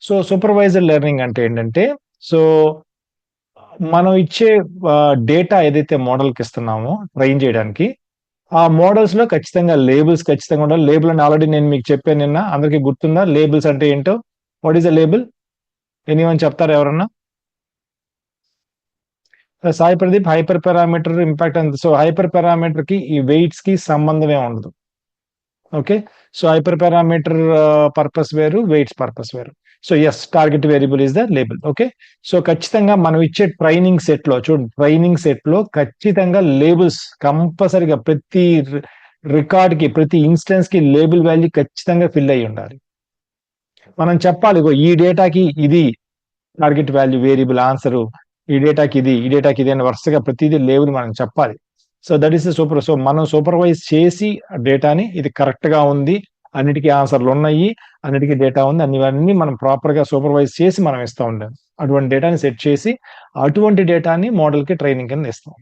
So supervisor learning అంటే ఏంటంటే, so మనం ఇచ్చే డేటా ఏదైతే మోడల్కి ఇస్తున్నామో ట్రైన్ చేయడానికి, ఆ మోడల్స్ లో ఖచ్చితంగా లేబుల్స్ ఖచ్చితంగా ఉండాలి. లేబుల్ అని ఆల్రెడీ నేను మీకు చెప్పాను నిన్న, అందరికీ గుర్తుందా లేబుల్స్ అంటే ఏంటో? What is a label? Anyone చెప్తారా ఎవరన్నా? Sai Pradeep, hyper parameter impact అంత. సో హైపర్ పారామీటర్ కి ఈ వెయిట్స్ కి సంబంధమే ఉండదు. Okay, so hyper parameter purpose వేరు, వెయిట్స్ పర్పస్ వేరు. So yes, target variable is the label. Okay, so ఖచ్చితంగా మనం ఇచ్చే ట్రైనింగ్ సెట్ లో చూడండి, ట్రైనింగ్ సెట్ లో ఖచ్చితంగా లేబుల్స్ కంపల్సరిగా ప్రతి రికార్డ్ కి, ప్రతి ఇన్స్టెన్స్ కి లేబుల్ వాల్యూ ఖచ్చితంగా ఫిల్ అయ్యి ఉండాలి. మనం చెప్పాలి, ఇగో ఈ డేటాకి ఇది టార్గెట్ వాల్యూ వేరియబుల్ ఆన్సర్, ఈ డేటాకి ఇది, ఈ డేటాకి ఇది అని వరుసగా ప్రతిదీ లేబుల్ మనం చెప్పాలి. So that is the super. So మనం సూపర్వైజ్ చేసి డేటాని ఇది కరెక్ట్ గా ఉంది, అన్నిటికీ ఆన్సర్లు ఉన్నాయి, అన్నిటికీ డేటా ఉంది, అన్ని మనం ప్రాపర్ గా సూపర్వైజ్ చేసి మనం ఇస్తూ ఉంటాం. అటువంటి డేటాని సెట్ చేసి అటువంటి డేటాని మోడల్ కి ట్రైనింగ్ కింద ఇస్తాం.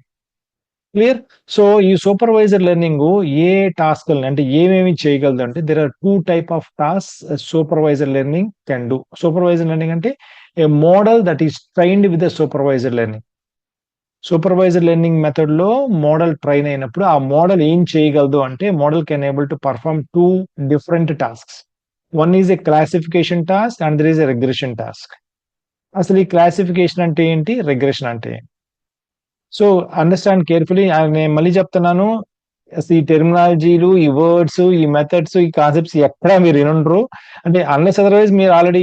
క్లియర్? సో ఈ సూపర్వైజర్ లెర్నింగ్ ఏ టాస్క్ అంటే ఏమేమి చేయగలదు అంటే, there are 2 type of task supervised learning can do. Supervised learning అంటే a model that is trained with the supervised learning. Supervised learning method లో మోడల్ ట్రైన్ అయినప్పుడు ఆ model ఏం చేయగలదు అంటే, model can able to perform 2 different tasks. One is a classification task and other is a regression task. అసలు ఈ classification అంటే ఏంటి, రిగ్రెషన్ అంటే ఏంటి? So understand carefully. నేను మళ్ళీ చెప్తున్నాను, అసలు ఈ టెర్మినాలజీలు, ఈ వర్డ్స్, ఈ మెథడ్స్, ఈ కాన్సెప్ట్స్ ఎక్కడా మీరు వినరు. అంటే అన్లెస్ అదర్వైజ్ మీరు ఆల్రెడీ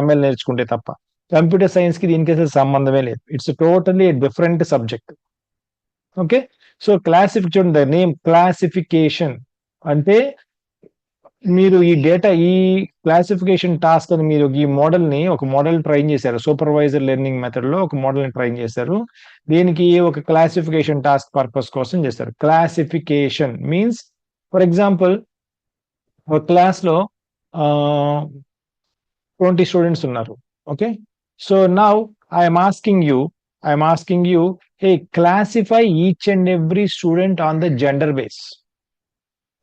ఎంఎల్ నేర్చుకుంటే తప్ప. కంప్యూటర్ సైన్స్ కి దీనికి అసలు సంబంధమే లేదు. It's totally different subject. Okay, so చూడండి, ద నేమ్ క్లాసిఫికేషన్ అంటే, మీరు ఈ డేటా, ఈ క్లాసిఫికేషన్ టాస్క్ అని మీరు ఈ మోడల్ ని, ఒక మోడల్ ట్రైన్ చేశారు సూపర్వైజర్ లెర్నింగ్ మెథడ్ లో, ఒక మోడల్ ని ట్రైన్ చేశారు. దీనికి ఒక క్లాసిఫికేషన్ టాస్క్ పర్పస్ కోసం చేశారు. క్లాసిఫికేషన్ మీన్స్, ఫర్ ఎగ్జాంపుల్ ఒక క్లాస్ లో 20 స్టూడెంట్స్ ఉన్నారు. Okay, so now I'm asking you, hey classify each and every student on the gender base.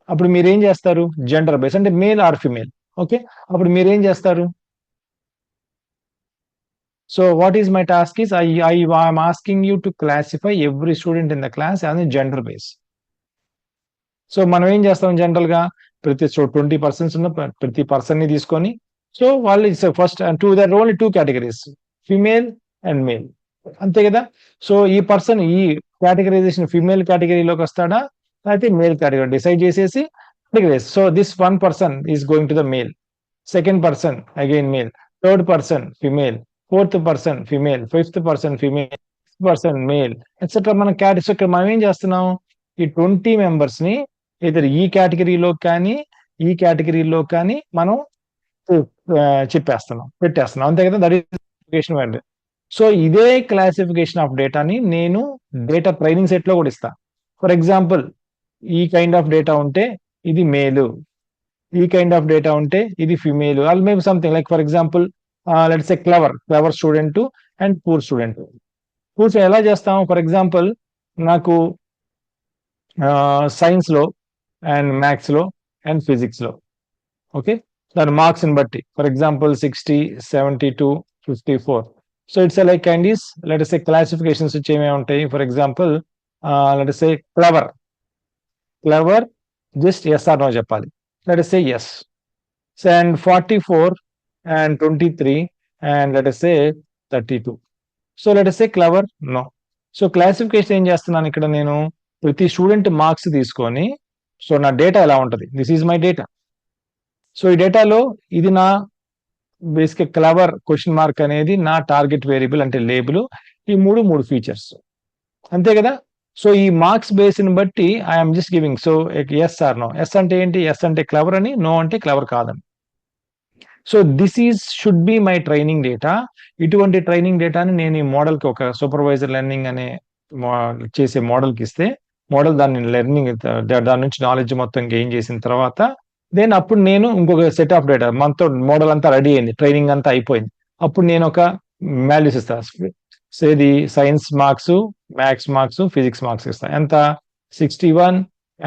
అప్పుడు మీరు ఏం చేస్తారు? జెండర్ బేస్ అంటే మేల్ ఆర్ ఫిమేల్. ఓకే, అప్పుడు మీరు ఏం చేస్తారు? So what is my task is, I'm asking you to classify every student in the class on gender base. So మనం ఏం చేస్తాం జనరల్ గా, ప్రతి 20% ఉన్న ప్రతి పర్సన్ ని తీసుకొని, సో వాళ్ళు first there only 2 categories, female and male, అంతే కదా. సో ఈ పర్సన్ ఈ కేటగరైజేషన్ ఫిమేల్ కేటగిరీలోకి వస్తాడా, అయితే మేల్ కేటగిరీ డిసైడ్ చేసేసి categories. So this one person is going to the male, second person again male, third person female, fourth person female, fifth person female, sixth person male, etcetera. మనం ఇక్కడ మనం ఏం చేస్తున్నాం, ఈ 20 members ని ఇద్దరు ఈ కేటగిరీలో కానీ, ఈ కేటగిరీలో కానీ మనం పెట్టేస్తున్నాం, అంతే కదా. That is word. సో ఇదే క్లాసిఫికేషన్ ఆఫ్ డేటాని నేను డేటా ట్రైనింగ్ సెట్ లో కూడా ఇస్తా. ఫర్ ఎగ్జాంపుల్, ఈ కైండ్ ఆఫ్ డేటా ఉంటే ఇది మేలు, ఈ కైండ్ ఆఫ్ డేటా ఉంటే ఇది female, all maybe something like, for example let's A clever student and poor student. Poor ఎలా చేస్తాం? ఫర్ ఎగ్జాంపుల్, నాకు సైన్స్ లో అండ్ మ్యాథ్స్ లో అండ్ ఫిజిక్స్ లో, ఓకే, దాని మార్క్స్ ని బట్టి, for example 60, 72, 54. So it's like kind is let's say classifications వచ్చి ఏమేమి ఉంటాయి. For example let's say clever just yes or no చెప్పాలి. Let's say yes. And 44 and 23 and let's say 32. So let's say clever no. So classification ఏం చేస్తున్నాను ఇక్కడ నేను, ప్రతి student marks తీసుకొని, సో నా డేటా ఎలా ఉంటుంది, this is my data. So ఈ డేటాలో ఇది నా బేసిక్ క్లవర్ క్వశ్చన్ మార్క్ అనేది నా టార్గెట్ వేరియబుల్ అంటే లేబుల్. ఈ మూడు ఫీచర్స్, అంతే కదా. సో ఈ మార్క్స్ బేస్ ని బట్టి I'm just giving, so yes or no. Yes అంటే ఏంటి? ఎస్ అంటే క్లవర్ అని, నో అంటే క్లవర్ కాదని. So this should be my training data. ఇటువంటి ట్రైనింగ్ డేటాని నేను ఈ మోడల్ కి, ఒక సూపర్వైజర్ లెర్నింగ్ అనే చేసే మోడల్ కి ఇస్తే, మోడల్ దాన్ని లెర్నింగ్, దాని నుంచి నాలెడ్జ్ మొత్తం గెయిన్ చేసిన తర్వాత, దెన్ అప్పుడు నేను ఇంకొక సెట్ ఆఫ్ డేటా, మనతో మోడల్ అంతా రెడీ అయింది, ట్రైనింగ్ అంతా అయిపోయింది, అప్పుడు నేను ఒక వాల్యూస్ ఇస్తాను. సో ఇది science marks, maths marks, physics marks ఇస్తాను. ఎంత? 61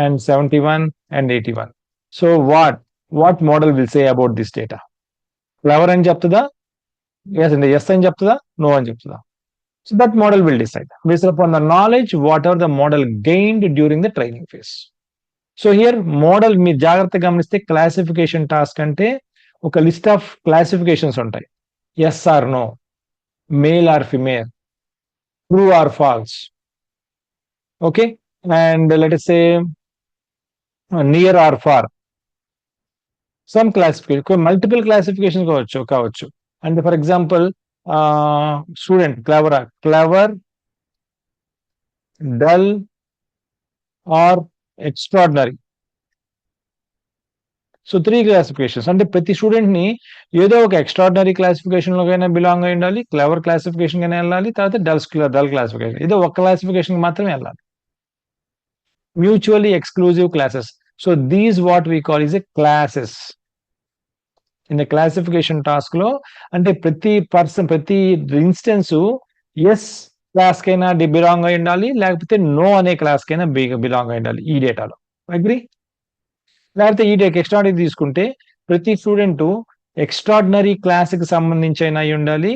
and 71 and 81. So what model will say about this data? Clever అని చెప్తుందా, ఎస్ అని చెప్తుందా, నో అని చెప్తుందా? So that model will decide based upon the knowledge whatever the model gained during the training phase. So here model మీరు జాగ్రత్తగా గమనిస్తే classification task అంటే ఒక లిస్ట్ ఆఫ్ క్లాసిఫికేషన్స్ ఉంటాయి. Yes or no, male or female, true or false, okay, and let us say near or far, some classification, multiple classification కావచ్చు. అంటే for example student క్లవరా, clever, dull or extraordinary. So 3 classifications. అంటే ప్రతి student ని ఏదో ఒక extraordinary classification లోకైనా belong అయి ఉండాలి, క్లవర్ క్లాసిఫికేషన్ గానే వెళ్ళాలి, తర్వాత డల్ క్లాసిఫికేషన్, ఏదో ఒక క్లాసిఫికేషన్ మాత్రమే వెళ్ళాలి. Mutually exclusive classes. So these what we call is a classes in the classification task లో. అంటే ప్రతి ఇన్స్టెన్స్ ఎస్ క్లాస్ కైనా బిలాంగ్ అయి ఉండాలి, లేకపోతే నో అనే క్లాస్ కైనా బిలాంగ్ అయి ఉండాలి ఈ డేటాలో. అగ్రి? లేకపోతే ఈ డేటా ఎక్స్ట్రాడినరీ తీసుకుంటే ప్రతి స్టూడెంట్ ఎక్స్ట్రాడినరీ క్లాస్ కి సంబంధించి అయినా అయి ఉండాలి,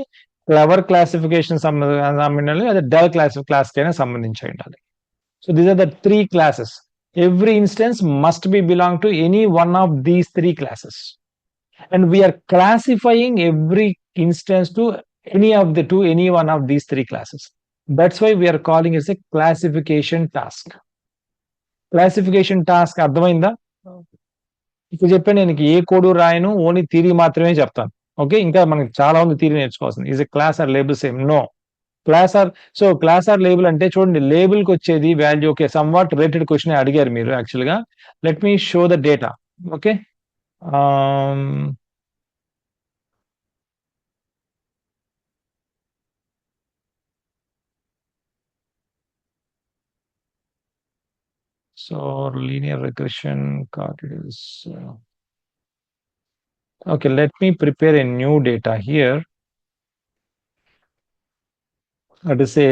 క్లవర్ క్లాసిఫికేషన్ సంబంధించి, అదే డల్ క్లాస్ కైనా సంబంధించి ఉండాలి. So these are the 3 classes. Every instance must be belong to any one of these 3 classes. And we are classifying every instance to any one of these 3 classes. That's why we are calling it a classification task. Classification task అర్థమైందా? ఇప్పుడు చెప్పాను, నేను ఏ code రాయను, only theory మాత్రమే చెప్తాను. Okay, ఇంకా మనకి చాలా ఉంది థియరీ నేర్చుకోవాల్సింది. Is a class or label same? No. Class or, so class or label అంటే చూడండి, లేబుల్ కి వచ్చేది value. Okay, some what related question అడిగారు మీరు యాక్చువల్ గా. Let me show the data. Okay, so linear regression card is okay, let me prepare a new data here. Let us say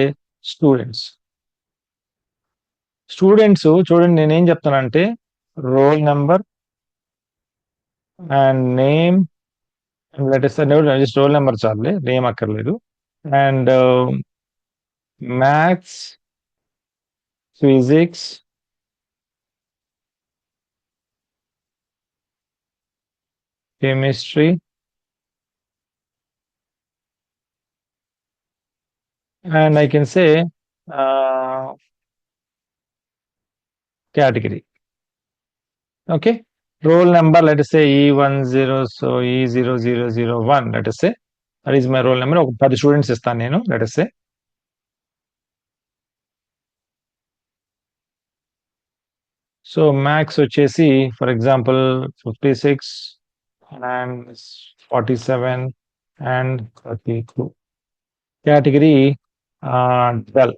students చూడండి, నేనేం చెప్తానంటే roll number and name, let us say just roll number చాలే, name అక్కర్లేదు. And maths, physics, chemistry, and I can say category. Okay, roll number, let us say E10, so E0001, let us say that is my roll number. ఒక 10 students ఇస్తాను నేను, let us say. So maths వచ్చేసి for example 56 and 47 and 32. Category dull,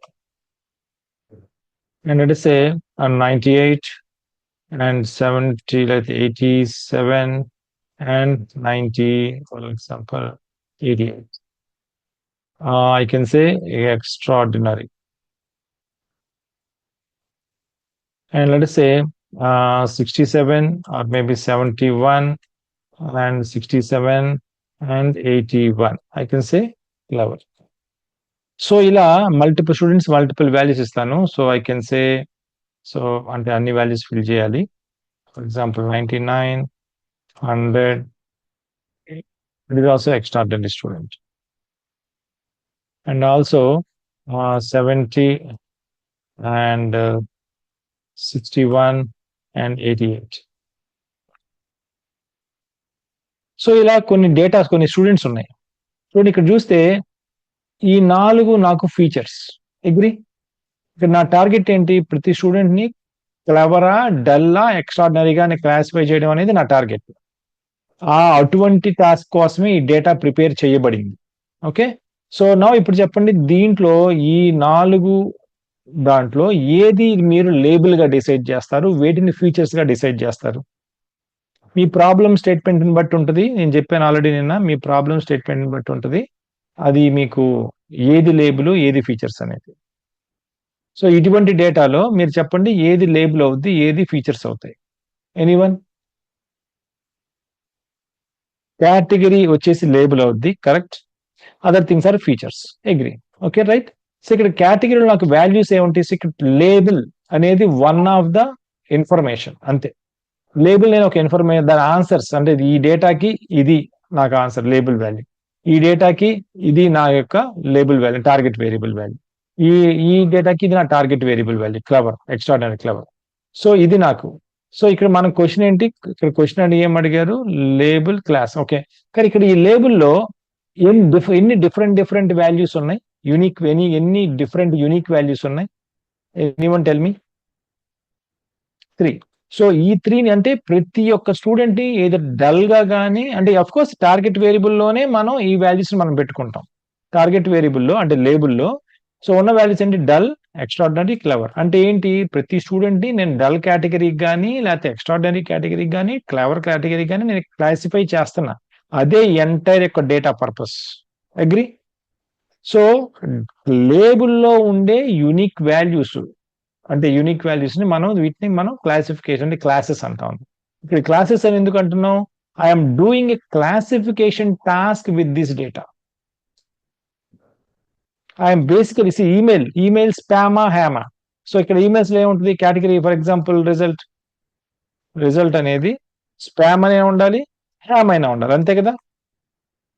and let us say 98 and 70, like 87 and 90, for example 88. I can say extraordinary. And let us say 67 or maybe 71 and 67 and 81. I can say clever. So ఇలా multiple students multiple values ఇస్తాను. So I can say, so అంటే అన్ని values fill చేయాలి. For example 99, 100, it is also extraordinary student. And also 70 and 61 and 88. So ఇలా కొన్ని datas, కొన్ని students ఉన్నాయి. చూడండి ఇక్కడ చూస్తే ఈ 4 నాకు ఫీచర్స్. అగ్రి? ఇక్కడ నా టార్గెట్ ఏంటి? ప్రతి స్టూడెంట్ ని క్లవరా, డల్లా, ఎక్స్ట్రాడినరీగా క్లాసిఫై చేయడం అనేది నా టార్గెట్. అటువంటి టాస్క్ కోసమే ఈ డేటా ప్రిపేర్ చేయబడింది. ఓకే, సో నా ఇప్పుడు చెప్పండి, దీంట్లో ఈ 4 దాంట్లో ఏది మీరు లేబుల్ గా డిసైడ్ చేస్తారు, వేటిని ఫీచర్స్ గా డిసైడ్ చేస్తారు? మీ ప్రాబ్లమ్ స్టేట్మెంట్ ని బట్టి ఉంటుంది. నేను చెప్పాను ఆల్రెడీ నిన్న, మీ ప్రాబ్లమ్ స్టేట్మెంట్ ని బట్టి ఉంటుంది అది మీకు ఏది లేబుల్, ఏది ఫీచర్స్ అనేది. సో ఇటువంటి డేటాలో మీరు చెప్పండి, ఏది లేబుల్ అవుద్ది, ఏది ఫీచర్స్ అవుతాయి? ఎనీవన్ కేటగిరీ వచ్చేసి లేబుల్ అవుద్ది, correct. Other things are features, agree. Okay, right. So ఇక్కడ కేటగిరీలో నాకు వాల్యూస్ ఏముంటాయి, ఇక్కడ లేబుల్ అనేది వన్ ఆఫ్ ద ఇన్ఫర్మేషన్ అంతే. లేబుల్ నేను ఒక ఇన్ఫర్మేషన్, దాని ఆన్సర్స్ అంటే ఈ డేటాకి ఇది నాకు ఆన్సర్ లేబుల్ వాల్యూ, ఈ డేటాకి ఇది నా యొక్క label value target variable value, ఈ ఈ డేటాకి ఇది నా target variable value, clever, extraordinary clever. So ఇది నాకు. సో ఇక్కడ మన క్వశ్చన్ ఏంటి, ఇక్కడ క్వశ్చన్ అంటే ఏం అడిగారు, లేబుల్ క్లాస్. ఓకే, కానీ ఇక్కడ ఈ లేబుల్లో ఎన్ని డిఫరెంట్ వాల్యూస్ ఉన్నాయి, యూనిక్ ఎన్ని డిఫరెంట్ యూనిక్ వాల్యూస్ ఉన్నాయి, ఎనీవన్ టెల్ మీ. 3. సో ఈ 3ని అంటే ప్రతి ఒక్క స్టూడెంట్ ని ఏదో డల్ గా కానీ, అంటే అఫ్ కోర్స్ టార్గెట్ వేరియబుల్లోనే మనం ఈ వాల్యూస్ మనం పెట్టుకుంటాం. టార్గెట్ వేరియబుల్లో అంటే లేబుల్లో సో ఉన్న వాల్యూస్ ఏంటి, డల్, ఎక్స్ట్రాడినరీ, క్లవర్. అంటే ఏంటి, ప్రతి స్టూడెంట్ ని నేను డల్ కేటగిరీకి కానీ, లేకపోతే ఎక్స్ట్రాడినరీ కేటగిరీకి కానీ, క్లవర్ కేటగిరీకి కానీ నేను క్లాసిఫై చేస్తున్నా. అదే ఎంటైర్ యొక్క డేటా పర్పస్, అగ్రీ. సో లేబుల్లో ఉండే యూనిక్ వాల్యూస్ అంటే యూనిక్ వాల్యూస్ ని వీటిని మనం క్లాసిఫికేషన్ అంటే క్లాసెస్ అంటాం. ఇక్కడ క్లాసెస్ అని ఎందుకు అంటున్నాం, I'm doing a classification task with this data. I'm basically email స్పామా హ్యామా. సో ఇక్కడ ఈమెయిల్స్ లో ఏముంటుంది, కేటగిరీ ఫర్ ఎగ్జాంపుల్ రిజల్ట్ అనేది స్పామ్ అనే ఉండాలి, హ్యామ్ అయినా ఉండాలి, అంతే కదా.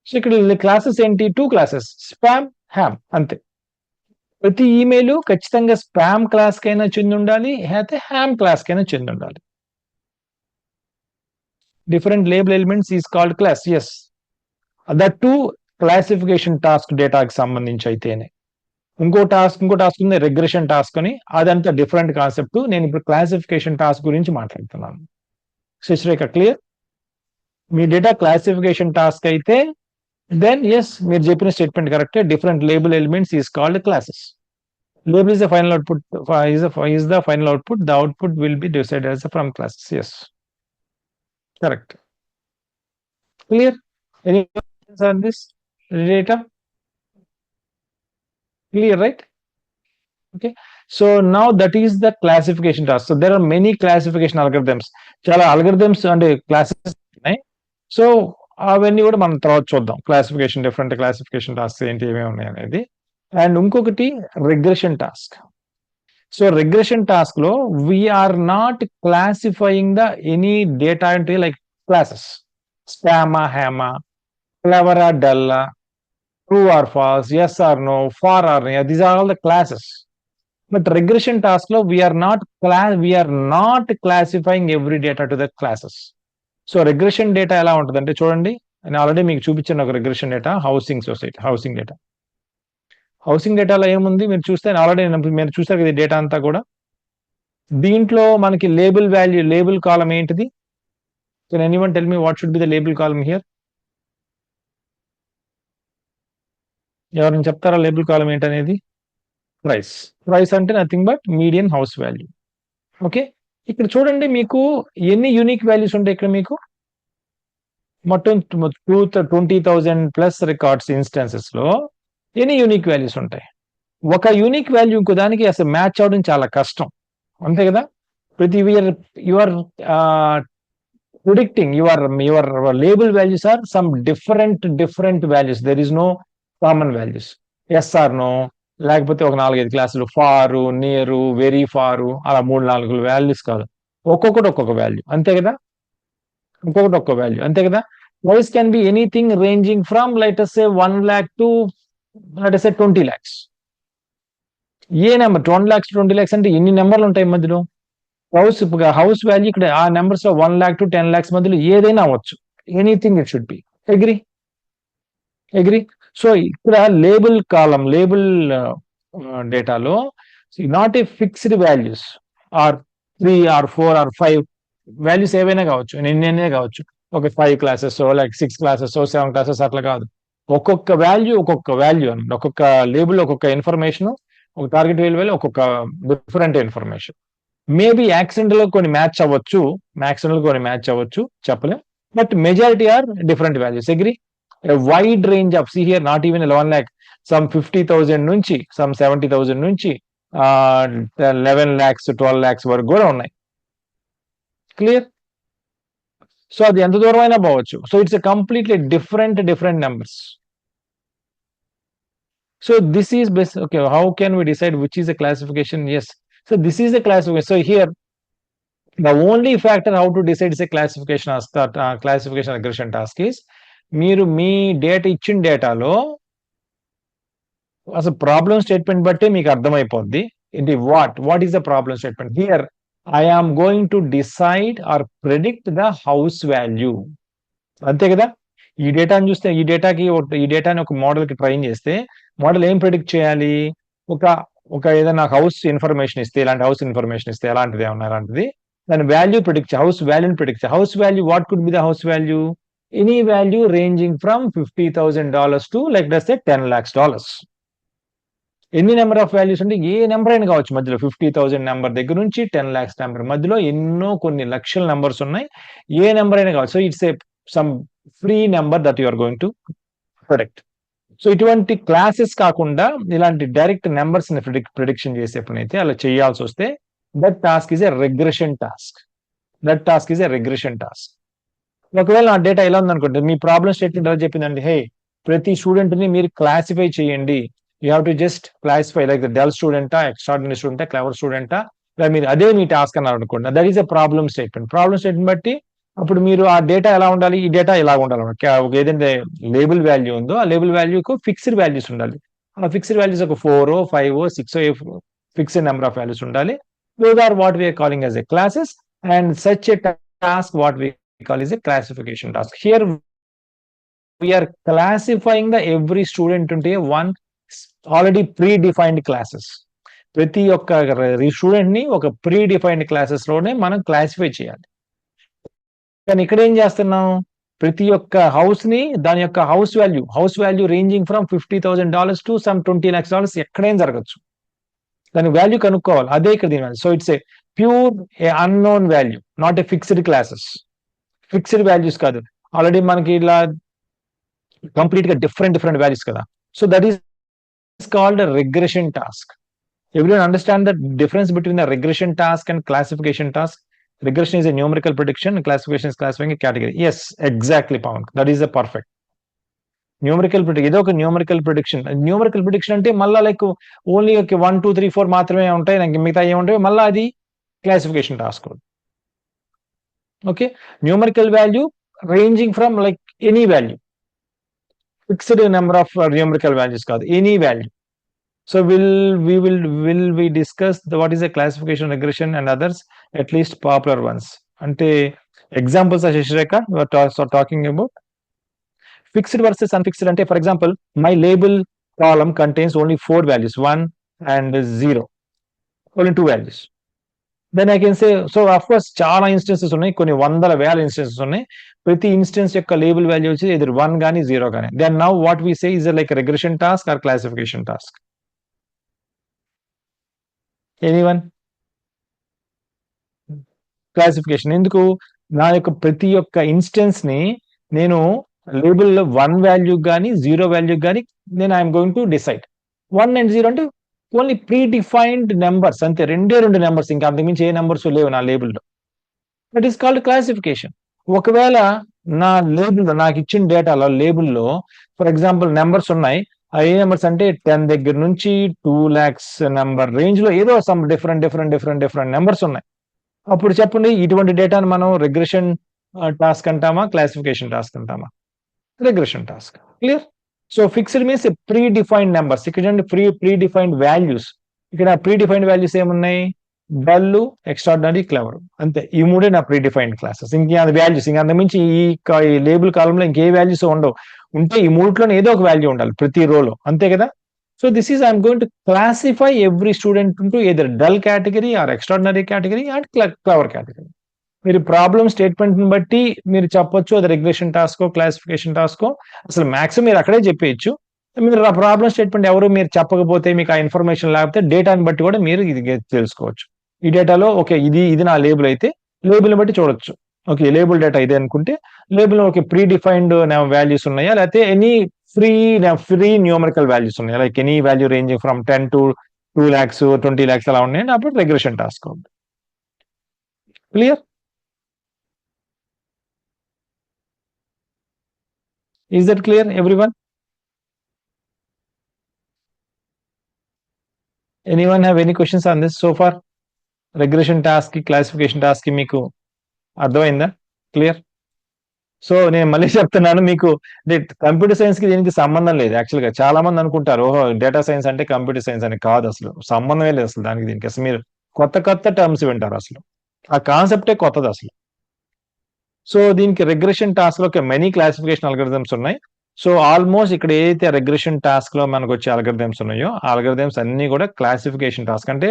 సో ఇక్కడ క్లాసెస్ ఏంటి, 2 క్లాసెస్, స్పామ్, హ్యామ్, అంతే. ప్రతి ఈమెయిల్ ఖచ్చితంగా స్పామ్ క్లాస్ కైనా చెంది ఉండాలి, అయితే హ్యామ్ క్లాస్ కైనా చెంది ఉండాలి. Different label elements is called class, yes. That to classification task డేటాకి సంబంధించి అయితేనే. ఇంకో టాస్క్ ఉంది, రిగ్రెషన్ టాస్క్ అని, అదంతా డిఫరెంట్ కాన్సెప్ట్. నేను ఇప్పుడు క్లాసిఫికేషన్ టాస్క్ గురించి మాట్లాడుతున్నాను. శశిరేఖ క్లియర్? మీ డేటా క్లాసిఫికేషన్ టాస్క్ అయితే then yes, మీరు చెప్పిన స్టేట్మెంట్ కరెక్టే. Different label elements is called classes. Label is the final output, is the final output. The output will be decided as from classes. Yes, correct. Clear? Any questions on this data? Clear, right? Okay. So now that is the classification task. So there are many classification algorithms. Chala algorithms and classes. So అవన్నీ కూడా మనం తర్వాత చూద్దాం. Different classification task ఏంటి, ఏమేమి ఉన్నాయి అనేది. And ఇంకొకటి regression task. So regression task లో we're not classifying the any data అంటే లైక్ క్లాసెస్, స్పామా, హ్యామా, క్లెవరా, డల్లా, true or false, yes or no, far or no, these are all the classes. But regression task లో we're not classifying every data to the classes. So regression data ఎలా ఉంటుంది అంటే చూడండి, నేను ఆల్రెడీ మీకు చూపించాను ఒక రిగ్రెషన్ డేటా, హౌసింగ్ డేటాలో ఏముంది మీరు చూస్తే, ఆల్రెడీ మీరు చూసారు కదా డేటా అంతా కూడా. దీంట్లో మనకి లేబుల్ కాలం ఏంటిది? Can anyone tell me what should be the label column here? ఎవరైనా చెప్తారా లేబుల్ కాలం ఏంటనేది? ప్రైస్ అంటే nothing but median house value. Okay, ఇక్కడ చూడండి మీకు ఎన్ని యూనిక్ వాల్యూస్ ఉంటాయి. ఇక్కడ మీకు మొత్తం 20,000 ప్లస్ రికార్డ్స్ ఇన్స్టాన్సెస్ లో ఎన్ని యూనిక్ వాల్యూస్ ఉంటాయి. ఒక యూనిక్ వాల్యూ ఇంకో దానికి అసలు మ్యాచ్ అవడం చాలా కష్టం, అంతే కదా. ప్రతి your predicting your label values are some different values. There is no common values. Yes or no, లేకపోతే ఒక 4-5 క్లాసులు, ఫారు, నియరు, వెరీ ఫారు, అలా 3-4 వాల్యూస్ కాదు, ఒక్కొక్కటి ఒక్కొక్క వాల్యూ, అంతే కదా. అంతే కదా. Price can be anything ranging from let us say 1 lakh to let us say 20 lakhs. A number 20 lakhs 20 lakhs అంటే ఎన్ని నెంబర్లు ఉంటాయి మధ్యలో. హౌస్ వాల్యూ ఇక్కడ ఆ నెంబర్స్ లో 1 lakh to 10 lakhs మధ్యలో ఏదైనా అవ్వచ్చు. Anything it should be. Agree. So ఇక్కడ లేబుల్ డేటాలో not a fixed values are 3 or 4 or 5 values ఏవైనా కావచ్చు, ఎన్నైనా కావచ్చు. ఒక 5 క్లాసెస్, లైక్ 6 క్లాసెస్, 7 క్లాసెస్ అట్లా కాదు. ఒక్కొక్క వాల్యూ అండి, ఒక్కొక్క లేబుల్ ఒక్కొక్క ఇన్ఫర్మేషన్, ఒక టార్గెట్ వాల్యూ ఒక్కొక్క డిఫరెంట్ ఇన్ఫర్మేషన్. మేబీ యాక్సిడెంటల్ కొన్ని మ్యాచ్ అవ్వచ్చు, చెప్పలేం. But majority are different values. Agree. Wide range of, see here, not even 11 lakh, some 50,000 నుంచి, some 70,000 నుంచి 11 lakhs 12 lakhs వరకు కూడా ఉన్నాయి. క్లియర్? సో అది ఎంత దూరం అయినా పోవచ్చు. So it's completely different numbers. So this is best. Okay, how can we decide which is the classification? Yes, so this is the classification. So here the only factor how to decide is a classification as classification regression task is మీరు మీ data ఇచ్చిన డేటాలో అసలు problem statement బట్టే మీకు అర్థమైపోద్ది ఇది what is the problem statement. Here I am going to decide or predict the house value, అంతే కదా. ఈ డేటాని చూస్తే ఈ డేటాని ఒక మోడల్ కి ట్రైన్ చేస్తే మోడల్ ఏం ప్రెడిక్ట్ చేయాలి? ఒక ఒక ఏదైనా హౌస్ ఇన్ఫర్మేషన్ ఇస్తే, ఇలాంటి హౌస్ ఇన్ఫర్మేషన్ ఇస్తే ఎలాంటిది ఏమన్నా అలాంటిది దాని వాల్యూ ప్రిడిక్ట్, హౌస్ వాల్యూని predict. House value, what could be the house value? Any value ranging from $50,000 to like does $10 lakhs. ఎన్ని నెంబర్ ఆఫ్ వాల్యూస్ అంటే ఏ నెంబర్ అయినా కావచ్చు, మధ్యలో 50,000 నెంబర్ దగ్గర నుంచి 10 lakhs నెంబర్ మధ్యలో ఎన్నో కొన్ని లక్షల నెంబర్స్ ఉన్నాయి, ఏ నెంబర్ అయినా కావచ్చు. So it's a some free number that you are going to predict. So ఇటువంటి క్లాసెస్ కాకుండా ఇలాంటి డైరెక్ట్ నెంబర్స్ ని ప్రిడిక్షన్ చేసేప్పుడైతే అలా చేయాల్సి వస్తే that task is a regression task. ఒకవేళ నా డేటా ఎలా ఉందనుకుంటే మీ ప్రాబ్లం స్టేట్మెంట్ ఎలా చెప్పిందండి, హే ప్రతి స్టూడెంట్ ని మీరు క్లాసిఫై చేయండి, you have to just classify like the dull స్టూడెంటా, ఎక్స్ట్రాడినరీ స్టూడెంటా, క్లవర్ స్టూడెంటా, మీరు అదే మీ టాస్క్ అన్నారు అనుకోండి, that is a problem statement బట్టి అప్పుడు మీరు ఆ డేటా ఎలా ఉండాలి, ఈ డేటా ఎలా ఉండాలి, ఏదైతే లేబుల్ వాల్యూ ఉందో ఆ లేబుల్ వాల్యూకు ఫిక్స్డ్ వాల్యూస్ ఉండాలి. ఆ ఫిక్స్డ్ వాల్యూస్ ఒక 4, 5, 6 ఫిక్స్డ్ నెంబర్ ఆఫ్ వాల్యూస్ ఉండాలి. Those are what we are calling as a classes, and such a task what we call is a classification task. Here we are classifying the every student into a one already predefined classes. ప్రతి ఒక్క student ని ఒక predefined classes లోనే మనం classify చేయాలి. కానీ ఇక్కడ ఏం చేస్తున్నాం, ప్రతి ఒక్క హౌస్ ని దాని యొక్క house value ranging from $50,000 to some $20 lakhs ఎక్కడైనా జరగచ్చు. దాని వాల్యూ కనుక్కోవాలి, అదే ఇక్కడ దీని value. So it's A pure unknown value, not a fixed classes. Fixed values కాదు, ఆల్రెడీ మనకి ఇలా కంప్లీట్ గా డిఫరెంట్ వాల్యూస్ కదా. So that is called regression task. Everyone understand the difference between the regression task and classification task. Regression is a numerical prediction, classification is classifying a category. Yes, exactly, Pawan. That is the perfect. Numerical prediction, ఏదో ఒక numerical prediction అంటే మళ్ళీ like only 1, 2, 3, 4 మాత్రమే ఉంటాయి, నాకు మిగతా ఏముంటాయి మళ్ళీ అది classification task. Okay, numerical value ranging from like any value, fixed number of numerical values కాదు, any value. So will we discuss what is a classification, regression and others, at least popular ones. అంటే examples Sasirekha talking about fixed versus unfixed ante, for example, my label column contains only 4 values, 1 and 0, only 2 values. Then I can say, so of course chaala instances unnai, konni vandala vela instances unnai, prati instance yokka label value vachi either 1 gaani 0 gaani. Then now what we say is like a regression task or classification task. Anyone? Classification enduku na yokka prati yokka instance ni nenu label 1 value కానీ 0 value కానీ నేను I'm going to decide. 1 and 0 అంటే only pre defined numbers, అంతే, రెండే numbers, ఇంకా అంతకుమించి ఏ numbers లేవు నా లేబుల్లో. That is called classification. ఒకవేళ నా లేబుల్, నాకు ఇచ్చిన డేటాలో లేబుల్లో ఫర్ ఎగ్జాంపుల్ నెంబర్స్ ఉన్నాయి, ఏ నెంబర్స్ అంటే 10 దగ్గర నుంచి 2 lakhs నెంబర్ రేంజ్ లో ఏదో సమ్ డిఫరెంట్ నెంబర్స్ ఉన్నాయి. అప్పుడు చెప్పండి, ఇటువంటి డేటాను మనం రిగ్రెషన్ టాస్క్ అంటామా, క్లాసిఫికేషన్ టాస్క్ అంటామా? regression task. Clear? So fixed means a predefined numbers. ఇక్కడ predefined values. ఇక్కడ predefined values ఏమున్నాయి, డల్, ఎక్స్ట్రాడినరీ, క్లవర్, అంతే. ఈ మూడే నా ప్రీడిఫైన్డ్ క్లాసెస్. ఇంకే వాల్యూస్, ఇంకా అంతకుమించి ఈ లేబుల్ కాలంలో ఇంకే వాల్యూస్ ఉండవు. ఉంటే ఈ మూడిట్లోనే ఏదో ఒక వాల్యూ ఉండాలి ప్రతి రోలో, అంతే కదా. So this is I'm going to classify every student into either dull category or extraordinary category and clever category. మీరు ప్రాబ్లం స్టేట్మెంట్ ని బట్టి మీరు చెప్పొచ్చు అది రిగ్రెషన్ టాస్కో క్లాసిఫికేషన్ టాస్కో, అసలు మ్యాక్సిమం మీరు అక్కడే చెప్పేయచ్చు. మీరు ఆ ప్రాబ్లం స్టేట్మెంట్ ఎవరు మీరు చెప్పకపోతే, మీకు ఆ ఇన్ఫర్మేషన్ లేకపోతే డేటాని బట్టి కూడా మీరు ఇది తెలుసుకోవచ్చు. ఈ డేటాలో ఓకే ఇది నా లేబుల్ అయితే లేబుల్ని బట్టి చూడొచ్చు. ఓకే, లేబుల్ డేటా ఇదే అనుకుంటే label okay pre defined values ఉన్నాయా, లేకపోతే ఎనీ ఫ్రీ న్యూమరికల్ వాల్యూస్ ఉన్నాయా, like any value ranging from 10 to 2 lakhs 20 lakhs అలా ఉన్నాయండి, అప్పుడు regression task. Clear? Is that clear, everyone? Anyone have any questions on this so far? Regression task కి classification task కి మీకు అర్థమైందా? Clear? So నేను మళ్ళీ చెప్తున్నాను మీకు, కంప్యూటర్ సైన్స్ కి దీనికి సంబంధం లేదు. యాక్చువల్ గా చాలా మంది అనుకుంటారు, ఓహో డేటా సైన్స్ అంటే కంప్యూటర్ సైన్స్ అని. కాదు, అసలు సంబంధమే లేదు అసలు దానికి దీనికి. అసలు మీరు కొత్త కొత్త టర్మ్స్ వింటారు, అసలు ఆ కాన్సెప్టే కొత్తది అసలు. సో దీనికి రిగ్రెషన్ టాస్క్ లో మెనీ క్లాసిఫికేషన్ అల్గరిథమ్స్ ఉన్నాయి. సో ఆల్మోస్ట్ ఇక్కడ ఏదైతే రిగ్రెషన్ టాస్క్ లో మనకు వచ్చే అల్గరిథమ్స్ ఉన్నాయో ఆ అల్గరిథమ్స్ అన్ని కూడా క్లాసిఫికేషన్ టాస్క్. అంటే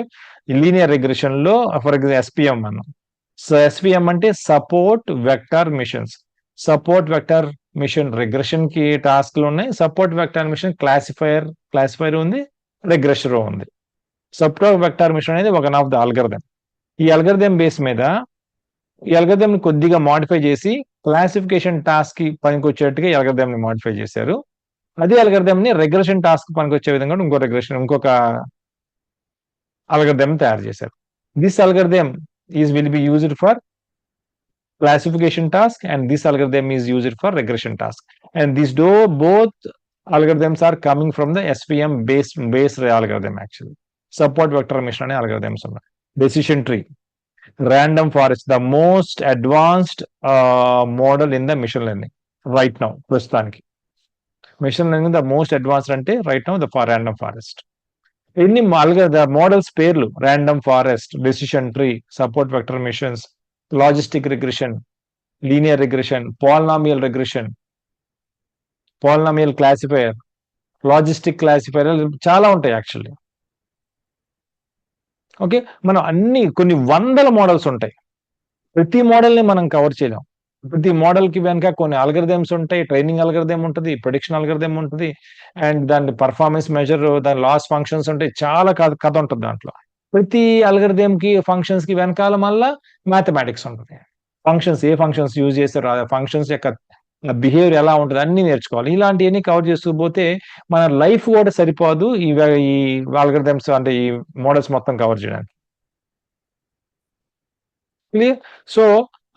లీనియర్ రిగ్రెషన్ లో ఫర్ ఎగ్జాంపుల్ ఎస్పిఎం అన్నాం. సో ఎస్పిఎం అంటే support vector machines. Support vector machine regression కి టాస్క్ లు ఉన్నాయి. సపోర్ట్ వెక్టార్ మిషన్ క్లాసిఫైర్ ఉంది, రిగ్రెషన్ ఉంది. సపోర్ట్ వెక్టార్ మిషన్ అనేది వన్ ఆఫ్ ద అల్గరిథం. ఈ అల్గరిథం బేస్ మీద ఈ అల్గరిథం ని కొద్దిగా మాడిఫై చేసి క్లాసిఫికేషన్ టాస్క్ కి పనికొచ్చేట్టుగా ఈ అల్గరిథం ని మాడిఫై చేశారు. అదే అల్గరిథం ని రెగ్రెషన్ టాస్క్ పనికొచ్చే విధంగా ఇంకొక అల్గరిథం తయారు చేశారు. This algorithm will be used for classification task and this algorithm is used for regression task, and both algorithms are coming from the SVM based algorithm. Actually support vector mission ane algorithms unnai. Decision tree, random forest, the most advanced model in the machine learning right now. Prastutaniki machine learning the most advanced ante right now the random forest. Any the models పేర్లు random forest, decision tree, support vector missions, logistic regression, linear regression, polynomial regression, polynomial classifier, logistic classifier, చాలా ఉంటాయి actually. Okay, మనం కొన్ని వందల models ఉంటాయి. ప్రతి model ని మనం కవర్ చేయలేం. ప్రతి మోడల్ కి వెనక కొన్ని అల్గరిథమ్స్ ఉంటాయి. ట్రైనింగ్ అల్గరిథం ఉంటుంది, ప్రెడిక్షన్ అల్గరిథం ఉంటుంది, అండ్ దాని పర్ఫార్మెన్స్ మెజర్, దాని లాస్ ఫంక్షన్స్ ఉంటాయి. చాలా కథ ఉంటుంది దాంట్లో. ప్రతి అల్గరిథం కి ఫంక్షన్స్ కి వెనకాల మళ్ళా మ్యాథమెటిక్స్ ఉంటుంది. ఫంక్షన్స్ ఏ ఫంక్షన్స్ యూజ్ చేస్తారు, ఆ ఫంక్షన్స్ యొక్క బిహేవియర్ ఎలా ఉంటుంది అన్ని నేర్చుకోవాలి. ఇలాంటివన్నీ కవర్ చేస్తూ పోతే మన లైఫ్ కూడా సరిపోదు ఈ అల్గరిథమ్స్ అంటే ఈ మోడల్స్ మొత్తం కవర్ చేయడానికి. క్లియర్? సో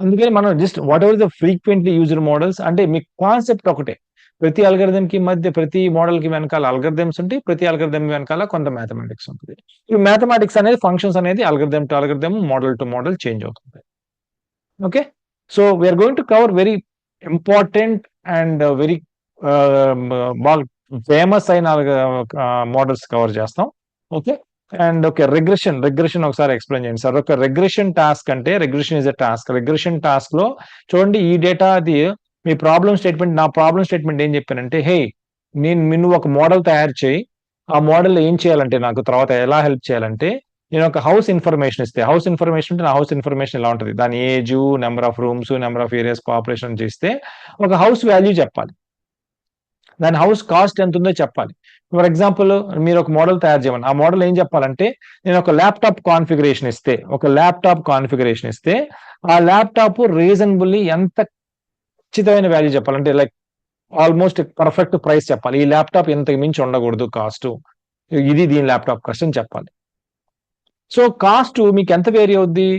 అందుకని మనం just what ever the frequently used models అంటే మీ కాన్సెప్ట్ ఒకటే. ప్రతి అల్గరిథం కి మధ్య ప్రతి మోడల్ కి వెనకాల అల్గరిథమ్స్ ఉంటాయి. ప్రతి అల్గరిథం వెనకాల కొంత మ్యాథమెటిక్స్ ఉంటుంది. ఈ మ్యాథమెటిక్స్ అనేది ఫంక్షన్స్ అనేది algorithm to algorithm, model to model change అవుతుంది. Okay, so we're going to cover very important and very బాగా ఫేమస్ అయిన మోడల్స్ కవర్ చేస్తాం. ఓకే, అండ్ ఓకే రిగ్రెషన్ ఒకసారి ఎక్స్ప్లెయిన్ చేయండి సార్. ఒక రిగ్రెషన్ టాస్క్ అంటే regression is a task. Regression task లో చూడండి, ఈ డేటా అది మీ ప్రాబ్లం స్టేట్మెంట్. నా ప్రాబ్లం స్టేట్మెంట్ ఏం చెప్పానంటే, హే నువ్వు ఒక మోడల్ తయారు చేయి. ఆ మోడల్ ఏం చేయాలంటే నాకు తర్వాత ఎలా హెల్ప్ చేయాలంటే, నేను ఒక హౌస్ ఇన్ఫర్మేషన్ ఇస్తే, హౌస్ ఇన్ఫర్మేషన్ అంటే నా హౌస్ ఇన్ఫర్మేషన్ ఎలా ఉంటుంది, దాని age, number of rooms, number of areas, population చేస్తే ఒక హౌస్ వాల్యూ చెప్పాలి. దాని హౌస్ కాస్ట్ ఎంత ఉందో చెప్పాలి. ఫర్ ఎగ్జాంపుల్ మీరు ఒక మోడల్ తయారు చేయమని, ఆ మోడల్ ఏం చెప్పాలంటే, నేను ఒక ల్యాప్టాప్ కాన్ఫిగరేషన్ ఇస్తే ఆ ల్యాప్టాప్ రీజనబుల్లీ ఎంత ఖచ్చితమైన వాల్యూ చెప్పాలంటే, లైక్ ఆల్మోస్ట్ పర్ఫెక్ట్ ప్రైస్ చెప్పాలి. ఈ ల్యాప్టాప్ ఇంతకు మించి ఉండకూడదు కాస్ట్, ఇది దీని ల్యాప్టాప్ కాస్ట్ అని చెప్పాలి. సో కాస్ట్ మీకు ఎంత వేరీ అవుద్ది?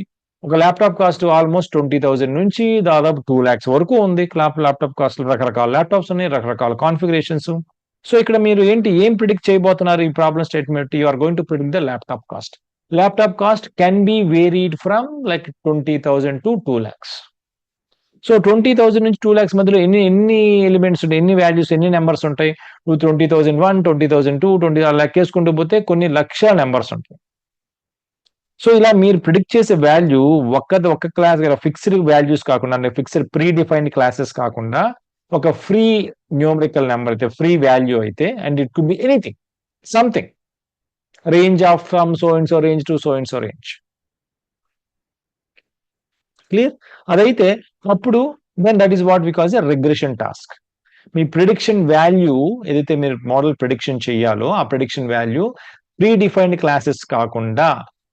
ఒక ల్యాప్టాప్ కాస్ట్ ఆల్మోస్ట్ 20,000 నుంచి దాదాపు 2 lakhs వరకు ఉంది. ల్యాప్టాప్ కాస్ట్ రకరకాల ల్యాప్టాప్స్ ఉన్నాయి, రకరకాల కాన్ఫిగరేషన్స్. సో ఇక్కడ మీరు ఏం ప్రిడిక్ట్ చేయబోతున్నారు ఈ problem statement? You are going to predict the laptop cost. Laptop cost can be varied from like 20,000 to 2 lakhs. సో 20,000 నుంచి 2 lakhs మధ్యలో ఎన్ని ఎలిమెంట్స్ ఉంటాయి, ఎన్ని వాల్యూస్, ఎన్ని నెంబర్స్ ఉంటాయి? 20,001, 20,002, 20 లెక్కేసుకుంటూ పోతే కొన్ని లక్షల నెంబర్స్ ఉంటాయి. సో ఇలా మీరు ప్రిడిక్ట్ చేసే వాల్యూ ఒక్క క్లాస్ ఫిక్స్డ్ వాల్యూస్ కాకుండా, అంటే ఫిక్స్డ్ ప్రీ డిఫైన్డ్ క్లాసెస్ కాకుండా, ఒక ఫ్రీ న్యూమరికల్ నెంబర్ అయితే, ఫ్రీ వాల్యూ అయితే, and it could be anything, something, range of from so and so range to so and so range. Clear? అదైతే అప్పుడు then that is what we calls a regression task. మీ prediction value ఏదైతే మీరు model prediction చేయాలో ఆ prediction value pre defined classes కాకుండా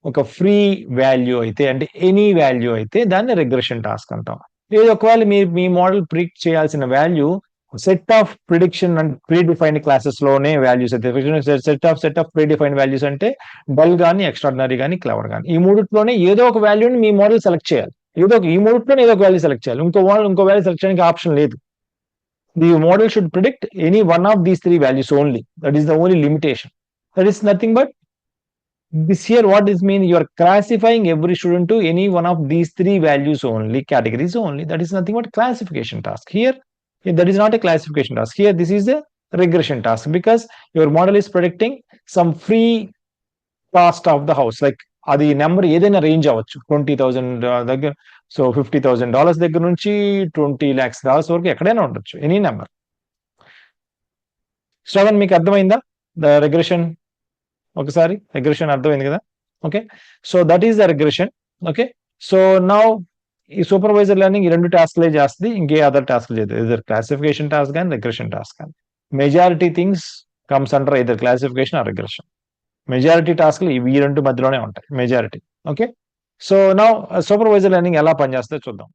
ఒక free value అయితే, అంటే ఎనీ వాల్యూ అయితే దాన్ని రిగ్రెషన్ టాస్క్ అంటాం. లేదు ఒకవేళ మీ మోడల్ ప్రిడిక్ట్ చేయాల్సిన value set of prediction and pre defined classes లోనే వాల్యూస్ అయితే, set of pre defined values అంటే డల్ కానీ, ఎక్స్ట్రాడినరీ కానీ, క్లవర్ కానీ, ఈ మూడిట్లోనే ఏదో ఒక వాల్యూని మీ మోడల్ సెలెక్ట్ చేయాలి. ఈ మూడిట్లోనే ఏదో ఒక వాల్యూ సెలెక్ట్ చేయాలి. ఇంకో వాల్యూ సెలెక్ట్ చేయడానికి ఆప్షన్ లేదు. The model should predict any one of these three values only. That is the only limitation. That is nothing but this here. What this mean? You are classifying every student to any one of these three values only, categories only. That is nothing but classification task. Here, that is not a classification task. Here, this is a regression task because your model is predicting some free cost of the house. Like అది number ఏదైనా range అవ్వచ్చు, 20,000 దగ్గర, so $50,000 దగ్గర నుంచి $20 lakhs వరకు ఎక్కడైనా ఉండొచ్చు, any number. Shravan, మీకు అర్థమైందా ద రెగ్రెషన్? ఒకసారి రెగ్రెషన్ అర్థమైంది కదా? Okay, so that is the regression. Okay, so now ఈ సూపర్వైజర్ లెర్నింగ్ ఈ రెండు టాస్క్లే చేస్తుంది, ఇంకే అదర్ టాస్క్ చేయదు. ఇదర్ క్లాసిఫికేషన్ టాస్క్ కానీ రెగ్రెషన్ టాస్క్ కానీ. Majority things comes under either classification or regression. Majority టాస్క్లు ఈ రెండు మధ్యలోనే ఉంటాయి, majority. Okay, so now supervisor learning ఎలా పనిచేస్తుందో చూద్దాం.